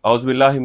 औज़ुबिल्लाहि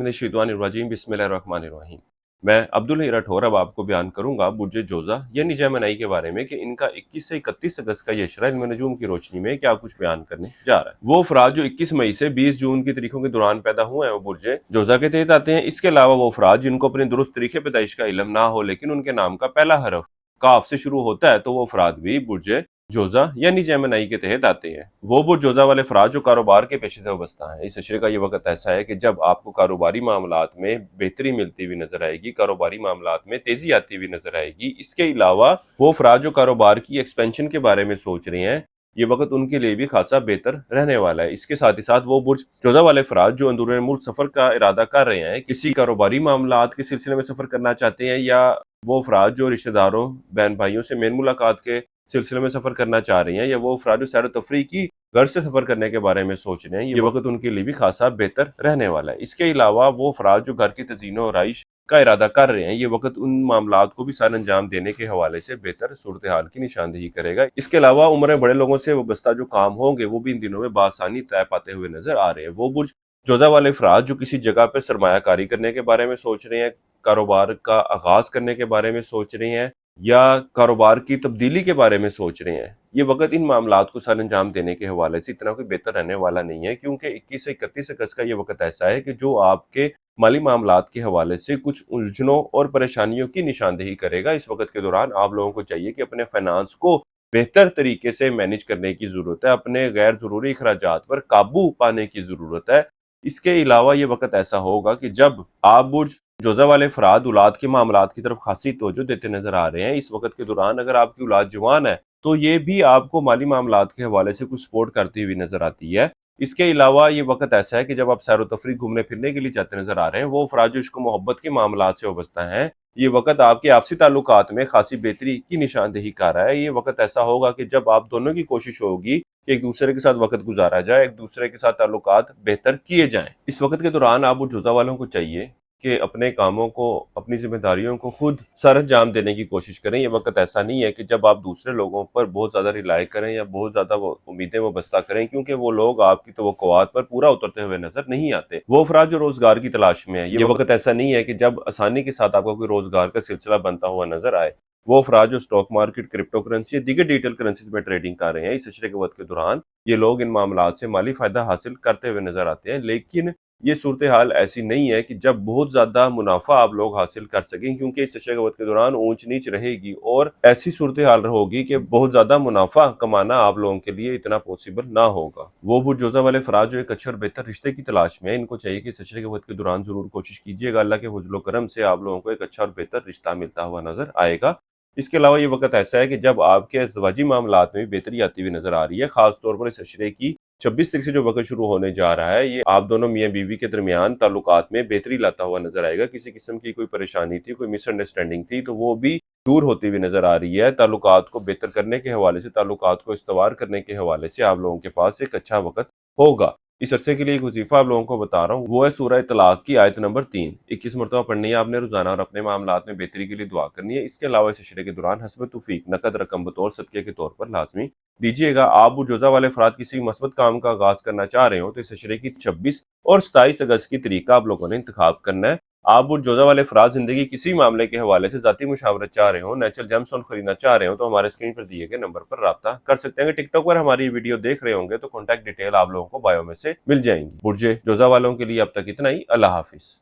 बिस्मिल्लाहिर्रहमानिर्रहीम। मैं अब्दुल ही राठौर अब आपको बयान करूंगा बुर्ज जोज़ा यानी जेमिनी के बारे में कि इनका 21 से 31 अगस्त का ये इशरा इल्म नजूम की रोशनी में क्या कुछ बयान करने जा रहा है। वो अफराद जो 21 मई से 20 जून की तारीखों के दौरान पैदा हुए हैं वो बुर्ज जोज़ा के तहत आते हैं। इसके अलावा वो अफराद जिनको अपने दुरुस्त तरीके पैदाइश का इल्म ना हो लेकिन उनके नाम का पहला हरफ काफ से शुरू होता है तो वो अफराद भी बुर्ज जोज़ा यानी जेमिनी के तहत आते हैं। वो बुर्ज जोज़ा वाले अफराद जो कारोबार के पेशे से वाबस्ता है। इस अशरे का ये वक्त ऐसा है कि जब आपको कारोबारी मामलात में बेहतरी मिलती हुई नजर आएगी, कारोबारी मामलात में तेजी आती हुई नजर आएगी। इसके अलावा वो अफराद जो कारोबार की एक्सपेंशन के बारे में सोच रहे हैं, ये वक्त उनके लिए भी खासा बेहतर रहने वाला है। इसके साथ ही साथ वो बुर्ज जोज़ा वाले अफराद जो अंदरूनी मुल्क सफर का इरादा कर रहे हैं, किसी कारोबारी मामलात के सिलसिले में सफर करना चाहते हैं, या वो अफराद जो रिश्तेदारों बहन भाइयों से मेल मुलाकात के सिलसिले में सफर करना चाह रही हैं, या वो अफराद जो सैर तफरी की घर से सफर करने के बारे में सोच रहे हैं, ये वक्त उनके लिए भी खासा बेहतर रहने वाला है। इसके अलावा वो अफराद जो घर की तज़ीनो और आइश का इरादा कर रहे हैं, ये वक्त उन मामलात को भी सर अंजाम देने के हवाले से बेहतर सूरत हाल की निशानदेही करेगा। इसके अलावा उम्र बड़े लोगों से वाबस्ता जो काम होंगे वो भी इन दिनों में बासानी तय पाते हुए नजर आ रहे हैं। वो बुर्ज जोज़ा वाले अफराद जो किसी जगह पर सरमायाकारी करने के बारे में सोच रहे हैं, कारोबार का आगाज करने के बारे में सोच रहे हैं, या कारोबार की तब्दीली के बारे में सोच रहे हैं, ये वक्त इन मामलात को सर अंजाम देने के हवाले से इतना कोई बेहतर रहने वाला नहीं है, क्योंकि 21 से 31 अगस्त का ये वक्त ऐसा है कि जो आपके माली मामलात के हवाले से कुछ उलझनों और परेशानियों की निशानदेही करेगा। इस वक्त के दौरान आप लोगों को चाहिए कि अपने फाइनेंस को बेहतर तरीके से मैनेज करने की जरूरत है, अपने गैर जरूरी अखराजात पर काबू पाने की जरूरत है। इसके अलावा ये वक्त ऐसा होगा कि जब आप बुर्ज जोज़ा वाले अफराद औलाद के मामलात की तरफ खासी तवज्जो देते नजर आ रहे हैं, इस वक्त के दौरान अगर आपकी औलाद जवान है तो ये भी आपको माली मामलात के हवाले से कुछ सपोर्ट करती हुई नजर आती है। इसके अलावा ये वक्त ऐसा है कि जब आप सैर व तफरीह घूमने फिरने के लिए जाते नजर आ रहे हैं, वो अफराद जो इश्क मोहब्बत के मामलात से वाबस्ता हैं, ये वक्त आपके आपसी ताल्लुकात में खासी बेहतरी की निशानदेही कर रहा है। ये वक्त ऐसा होगा कि जब आप दोनों की कोशिश होगी कि एक दूसरे के साथ वक्त गुजारा जाए, एक दूसरे के साथ ताल्लुकात बेहतर किए जाएं। इस वक्त के दौरान आप जोज़ा वालों को चाहिए कि अपने कामों को, अपनी जिम्मेदारियों को खुद सर अंजाम देने की कोशिश करें। ये वक्त ऐसा नहीं है कि जब आप दूसरे लोगों पर बहुत ज़्यादा रिलाय करें या बहुत ज़्यादा वो उम्मीदें वाबस्ता करें, क्योंकि वो लोग आपकी तवक्कुआत पर पूरा उतरते हुए नजर नहीं आते। वो अफराद जो रोजगार की तलाश में है, ये वक्त ऐसा नहीं है कि जब आसानी के साथ आपको कोई रोजगार का सिलसिला बनता हुआ नजर आए। वो अफराद जो स्टॉक मार्केट, क्रिप्टो करेंसी या दीगर डिजिटल करेंसीज में ट्रेडिंग कर रहे हैं, इस अशरे के वक्त के दौरान ये लोग इन मामलात से माली फायदा हासिल करते हुए नजर आते हैं। लेकिन ये सूरत हाल ऐसी नहीं है कि जब बहुत ज्यादा मुनाफा आप लोग हासिल कर सकें, क्योंकि इस शशे वक्त के दौरान ऊंच नीच रहेगी और ऐसी सूरत हाल होगी कि बहुत ज्यादा मुनाफा कमाना आप लोगों के लिए इतना पॉसिबल ना होगा। वो बुरजोजा वाले फराज जो एक अच्छे और बेहतर रिश्ते की तलाश में है, इनको चाहिए कि इस शशे के वक्त के दौरान जरूर कोशिश कीजिएगा। अल्लाह के फजलो करम से आप लोगों को एक अच्छा और बेहतर रिश्ता मिलता हुआ नजर आएगा। इसके अलावा ये वक्त ऐसा है कि जब आपके अज़वाजी मामलात में भी बेहतरी आती हुई नजर आ रही है, खासतौर पर इस अशरे की 26 तारीख से जो वक्त शुरू होने जा रहा है, ये आप दोनों मियाँ बीवी के दरमियान ताल्लुकात में बेहतरी लाता हुआ नजर आएगा। किसी किस्म की कोई परेशानी थी, कोई मिसअंडरस्टैंडिंग थी, तो वो भी दूर होती हुई नजर आ रही है। ताल्लुकात को बेहतर करने के हवाले से, ताल्लुकात को इस्तवार करने के हवाले से आप लोगों के पास एक अच्छा वक्त होगा। इस अरसे के लिए एक वजीफा आप लोगों को बता रहा हूँ, वो है सूरह तलाक की आयत नंबर 3, 21 मरतबा पढ़नी है आपने रोजाना और अपने मामलात में बेहतरी के लिए दुआ करनी है। इसके अलावा इस अशरे के दौरान हस्ब तौफीक नकद रकम बतौर सदके के तौर पर लाजमी दीजिएगा। आप बुजोजा वाले अफराद किसी मस्बत काम का आगाज करना चाह रहे हो तो इस अशरे की 26 और 27 अगस्त की तारीख का आप लोगों ने इंतखाब करना है। आप बुरजोजा वाले अफराद जिंदगी किसी मामले के हवाले से जाती मुशावरत चाह रहे हो, नेचुरल जेमस्टोन खरीदना चाह रहे हो, तो हमारे स्क्रीन पर दिए गए नंबर पर राब्ता कर सकते हैं। टिकटॉक पर हमारी वीडियो देख रहे होंगे तो कॉन्टैक्ट डिटेल आप लोगों को बायो में से मिल जाएंगी। बुर्जे जोजा वालों के लिए अब तक इतना ही। अल्लाह हाफिज।